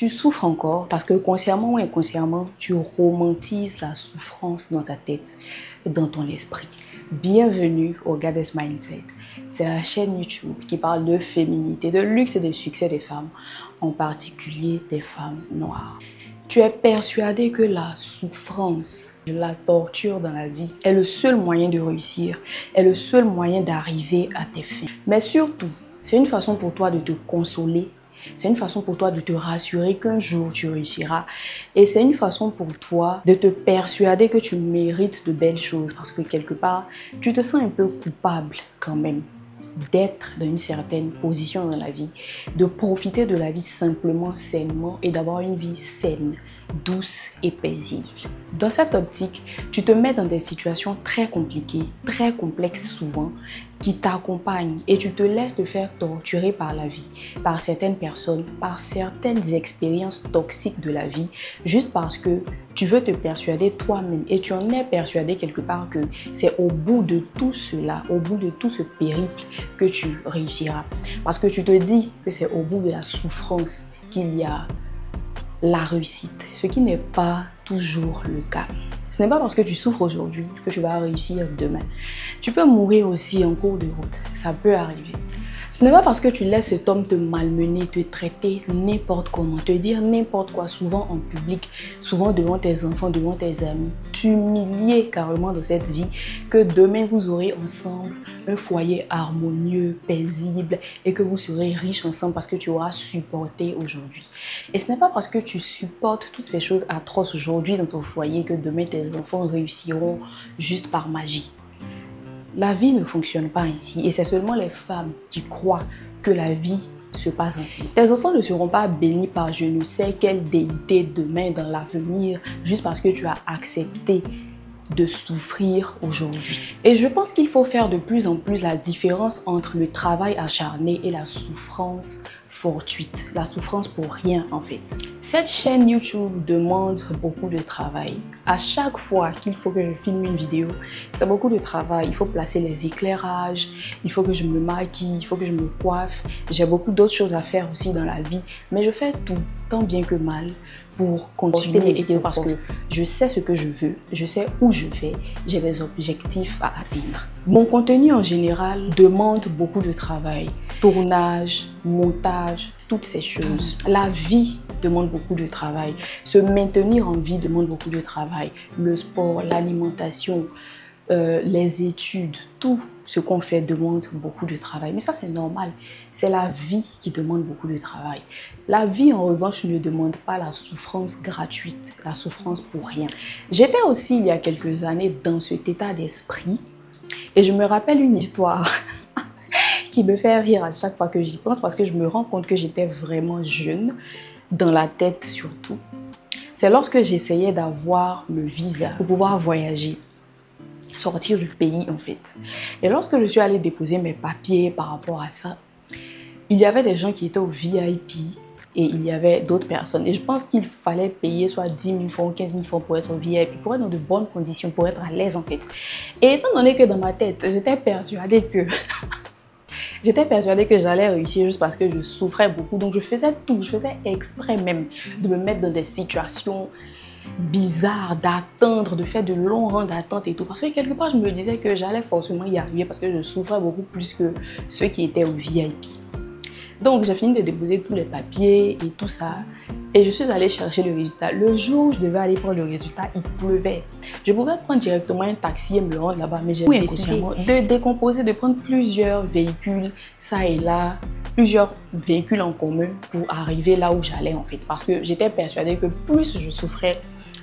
tu souffres encore parce que consciemment ou inconsciemment, tu romantises la souffrance dans ta tête, dans ton esprit. Bienvenue au Goddess Mindset. C'est la chaîne YouTube qui parle de féminité, de luxe et de succès des femmes, en particulier des femmes noires. Tu es persuadé que la souffrance, la torture dans la vie est le seul moyen de réussir, est le seul moyen d'arriver à tes fins. Mais surtout, c'est une façon pour toi de te consoler. C'est une façon pour toi de te rassurer qu'un jour tu réussiras. Et c'est une façon pour toi de te persuader que tu mérites de belles choses. Parce que quelque part, tu te sens un peu coupable quand même d'être dans une certaine position dans la vie, de profiter de la vie simplement, sainement et d'avoir une vie saine, douce et paisible. Dans cette optique, tu te mets dans des situations très compliquées, très complexes souvent, qui t'accompagnent et tu te laisses te faire torturer par la vie, par certaines personnes, par certaines expériences toxiques de la vie, juste parce que tu veux te persuader toi-même et tu en es persuadé quelque part que c'est au bout de tout cela, au bout de tout ce périple que tu réussiras. Parce que tu te dis que c'est au bout de la souffrance qu'il y a la réussite, ce qui n'est pas toujours le cas. Ce n'est pas parce que tu souffres aujourd'hui que tu vas réussir demain. Tu peux mourir aussi en cours de route, ça peut arriver. Ce n'est pas parce que tu laisses cet homme te malmener, te traiter n'importe comment, te dire n'importe quoi, souvent en public, souvent devant tes enfants, devant tes amis, t'humilier carrément dans cette vie, que demain vous aurez ensemble un foyer harmonieux, paisible et que vous serez riches ensemble parce que tu auras supporté aujourd'hui. Et ce n'est pas parce que tu supportes toutes ces choses atroces aujourd'hui dans ton foyer que demain tes enfants réussiront juste par magie. La vie ne fonctionne pas ainsi et c'est seulement les femmes qui croient que la vie se passe ainsi. Tes enfants ne seront pas bénis par je ne sais quelle déité demain dans l'avenir juste parce que tu as accepté de souffrir aujourd'hui. Et je pense qu'il faut faire de plus en plus la différence entre le travail acharné et la souffrance fortuite, la souffrance pour rien en fait. Cette chaîne YouTube demande beaucoup de travail. À chaque fois qu'il faut que je filme une vidéo, c'est beaucoup de travail. Il faut placer les éclairages, il faut que je me maquille, il faut que je me coiffe. J'ai beaucoup d'autres choses à faire aussi dans la vie, mais je fais tout, tant bien que mal, pour continuer les vidéos parce que je sais ce que je veux, je sais où je vais, j'ai des objectifs à atteindre. Mon contenu en général demande beaucoup de travail. Tournage, montage, toutes ces choses. La vie demande beaucoup de travail. Se maintenir en vie demande beaucoup de travail. Le sport, l'alimentation, les études, tout ce qu'on fait demande beaucoup de travail. Mais ça, c'est normal. C'est la vie qui demande beaucoup de travail. La vie, en revanche, ne demande pas la souffrance gratuite, la souffrance pour rien. J'étais aussi, il y a quelques années, dans cet état d'esprit et je me rappelle une histoire qui me fait rire à chaque fois que j'y pense parce que je me rends compte que j'étais vraiment jeune, dans la tête surtout. C'est lorsque j'essayais d'avoir le visa pour pouvoir voyager, sortir du pays en fait. Et lorsque je suis allée déposer mes papiers par rapport à ça, il y avait des gens qui étaient au VIP et il y avait d'autres personnes. Et je pense qu'il fallait payer soit 10 000 francs, 15 000 francs pour être au VIP, pour être dans de bonnes conditions, pour être à l'aise en fait. Et étant donné que dans ma tête, j'étais persuadée que j'allais réussir juste parce que je souffrais beaucoup. Donc je faisais tout, je faisais exprès même de me mettre dans des situations bizarres, d'attendre, de faire de longs rangs d'attente et tout. Parce que quelque part, je me disais que j'allais forcément y arriver parce que je souffrais beaucoup plus que ceux qui étaient au VIP. Donc j'ai fini de déposer tous les papiers et tout ça. Et je suis allée chercher le résultat. Le jour où je devais aller prendre le résultat, il pleuvait. Je pouvais prendre directement un taxi et me le rendre là-bas, mais j'ai décidé de décomposer, de prendre plusieurs véhicules, ça et là, plusieurs véhicules en commun pour arriver là où j'allais en fait. Parce que j'étais persuadée que plus je souffrais,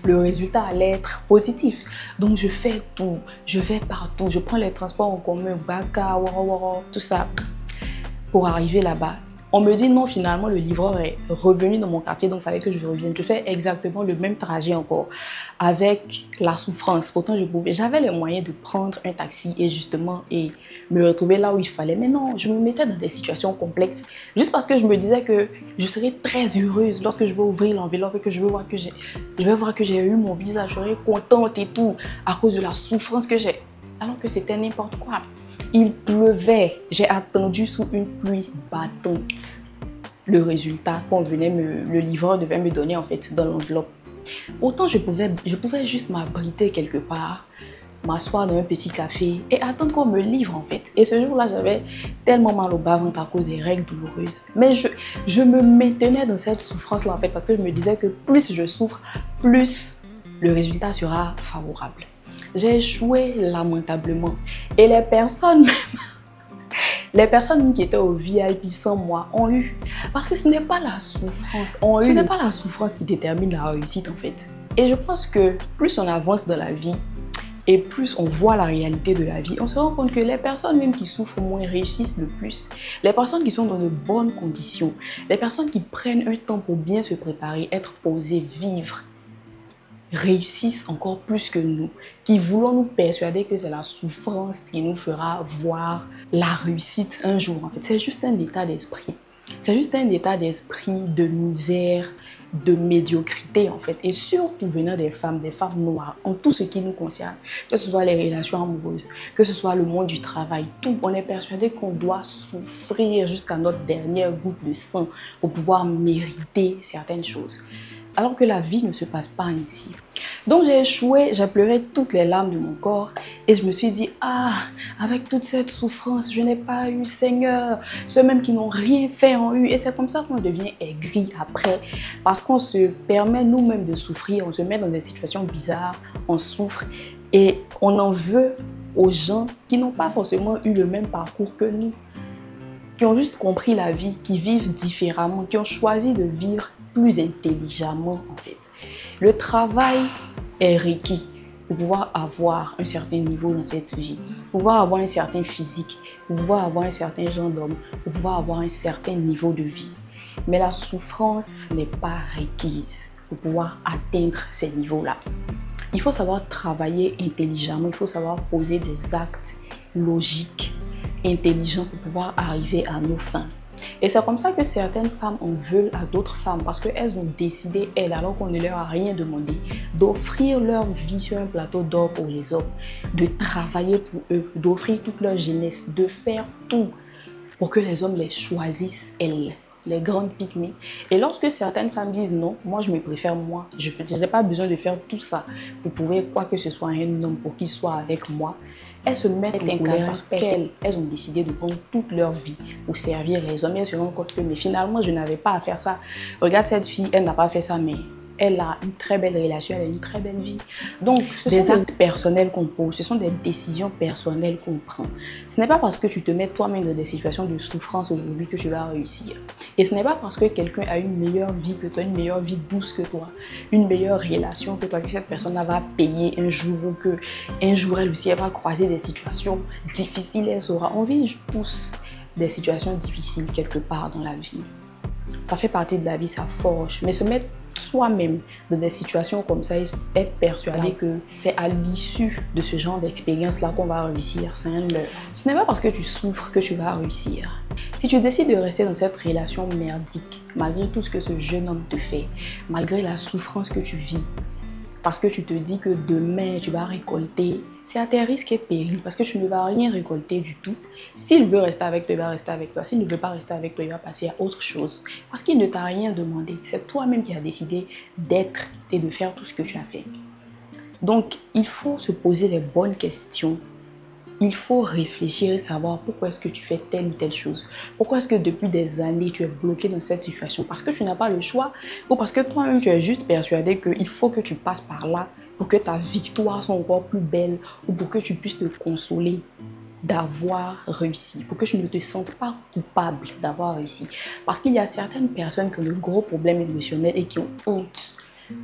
le résultat allait être positif. Donc je fais tout, je vais partout, je prends les transports en commun, Baka, Wara, tout ça, pour arriver là-bas. On me dit non, finalement, le livreur est revenu dans mon quartier, donc il fallait que je revienne. Je fais exactement le même trajet encore, avec la souffrance. Pourtant, j'avais les moyens de prendre un taxi et me retrouver là où il fallait. Mais non, je me mettais dans des situations complexes, juste parce que je me disais que je serais très heureuse lorsque je vais ouvrir l'enveloppe et que je vais voir que j'ai eu mon visa, je serai contente et tout, à cause de la souffrance que j'ai. Alors que c'était n'importe quoi. Il pleuvait. J'ai attendu sous une pluie battante. le résultat le livreur devait me donner en fait dans l'enveloppe. Autant je pouvais juste m'abriter quelque part, m'asseoir dans un petit café et attendre qu'on me livre en fait. Et ce jour-là, j'avais tellement mal au bas-ventre à cause des règles douloureuses. Mais je me maintenais dans cette souffrance-là en fait parce que je me disais que plus je souffre, plus le résultat sera favorable. J'ai échoué lamentablement. Et les personnes qui étaient au VIP sans moi ont eu. Parce que ce n'est pas la souffrance. Ce n'est pas la souffrance qui détermine la réussite en fait. Et je pense que plus on avance dans la vie et plus on voit la réalité de la vie, on se rend compte que les personnes même qui souffrent moins réussissent le plus. Les personnes qui sont dans de bonnes conditions, les personnes qui prennent un temps pour bien se préparer, être posées, vivre, réussissent encore plus que nous, qui voulons nous persuader que c'est la souffrance qui nous fera voir la réussite un jour. En fait, c'est juste un état d'esprit. C'est juste un état d'esprit de misère, de médiocrité en fait. Et surtout venant des femmes noires, en tout ce qui nous concerne, que ce soit les relations amoureuses, que ce soit le monde du travail, tout. On est persuadé qu'on doit souffrir jusqu'à notre dernière goutte de sang pour pouvoir mériter certaines choses. Alors que la vie ne se passe pas ainsi. Donc j'ai échoué, j'ai pleuré toutes les larmes de mon corps et je me suis dit, ah, avec toute cette souffrance, je n'ai pas eu Seigneur. Ceux même qui n'ont rien fait ont eu. Et c'est comme ça qu'on devient aigri après. Parce qu'on se permet nous-mêmes de souffrir, on se met dans des situations bizarres, on souffre et on en veut aux gens qui n'ont pas forcément eu le même parcours que nous, qui ont juste compris la vie, qui vivent différemment, qui ont choisi de vivre plus intelligemment en fait. Le travail est requis pour pouvoir avoir un certain niveau dans cette vie, pour pouvoir avoir un certain physique, pour pouvoir avoir un certain genre d'homme, pour pouvoir avoir un certain niveau de vie. Mais la souffrance n'est pas requise pour pouvoir atteindre ces niveaux-là. Il faut savoir travailler intelligemment, il faut savoir poser des actes logiques, intelligents pour pouvoir arriver à nos fins. Et c'est comme ça que certaines femmes en veulent à d'autres femmes parce qu'elles ont décidé, elles, alors qu'on ne leur a rien demandé, d'offrir leur vie sur un plateau d'or pour les hommes, de travailler pour eux, d'offrir toute leur jeunesse, de faire tout pour que les hommes les choisissent, elles, les grandes pygmées. Et lorsque certaines femmes disent non, moi je me préfère moi, je n'ai pas besoin de faire tout ça pour prouver quoi que ce soit à un homme pour qu'il soit avec moi, elles se mettent en colère parce qu'elles ont décidé de prendre toute leur vie pour servir les hommes. Et elles se rendent compte que mais finalement je n'avais pas à faire ça. Regarde cette fille, elle n'a pas fait ça mais elle a une très belle relation, elle a une très belle vie. Donc, ce sont des actes personnels qu'on pose, ce sont des décisions personnelles qu'on prend. Ce n'est pas parce que tu te mets toi-même dans des situations de souffrance aujourd'hui que tu vas réussir. Et ce n'est pas parce que quelqu'un a une meilleure vie que toi, une meilleure vie douce que toi, une meilleure relation que toi, que cette personne-là va payer un jour ou que un jour elle aussi elle va croiser des situations difficiles, elle saura. On vit tous des situations difficiles quelque part dans la vie. Ça fait partie de la vie, ça forge. Mais se mettre soi-même dans des situations comme ça et être persuadé que c'est à l'issue de ce genre d'expérience-là qu'on va réussir, c'est un leurre. Ce n'est pas parce que tu souffres que tu vas réussir. Si tu décides de rester dans cette relation merdique, malgré tout ce que ce jeune homme te fait, malgré la souffrance que tu vis, parce que tu te dis que demain tu vas récolter, c'est à tes risques et périls parce que tu ne vas rien récolter du tout. S'il veut rester avec toi, il va rester avec toi. S'il ne veut pas rester avec toi, il va passer à autre chose parce qu'il ne t'a rien demandé. C'est toi-même qui as décidé d'être et de faire tout ce que tu as fait. Donc, il faut se poser les bonnes questions. Il faut réfléchir et savoir pourquoi est-ce que tu fais telle ou telle chose. Pourquoi est-ce que depuis des années, tu es bloqué dans cette situation? Parce que tu n'as pas le choix ou parce que toi-même, tu es juste persuadé qu'il faut que tu passes par là pour que ta victoire soit encore plus belle ou pour que tu puisses te consoler d'avoir réussi, pour que tu ne te sentes pas coupable d'avoir réussi. Parce qu'il y a certaines personnes qui ont de gros problèmes émotionnels et qui ont honte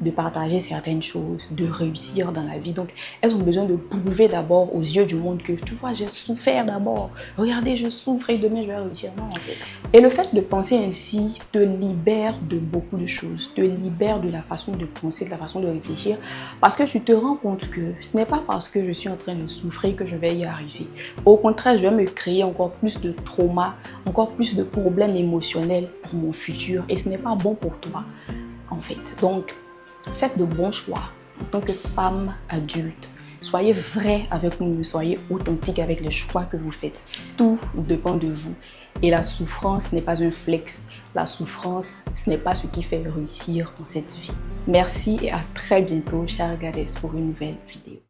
de partager certaines choses, de réussir dans la vie. Donc, elles ont besoin de prouver d'abord aux yeux du monde que, tu vois, j'ai souffert d'abord. Regardez, je souffre et demain, je vais réussir. Non, en fait. Et le fait de penser ainsi te libère de beaucoup de choses, te libère de la façon de penser, de la façon de réfléchir, parce que tu te rends compte que ce n'est pas parce que je suis en train de souffrir que je vais y arriver. Au contraire, je vais me créer encore plus de traumas, encore plus de problèmes émotionnels pour mon futur. Et ce n'est pas bon pour toi, en fait. Donc, faites de bons choix en tant que femme adulte. Soyez vrai avec vous, soyez authentique avec les choix que vous faites. Tout dépend de vous. Et la souffrance n'est pas un flex. La souffrance, ce n'est pas ce qui fait réussir dans cette vie. Merci et à très bientôt, chers Gades, pour une nouvelle vidéo.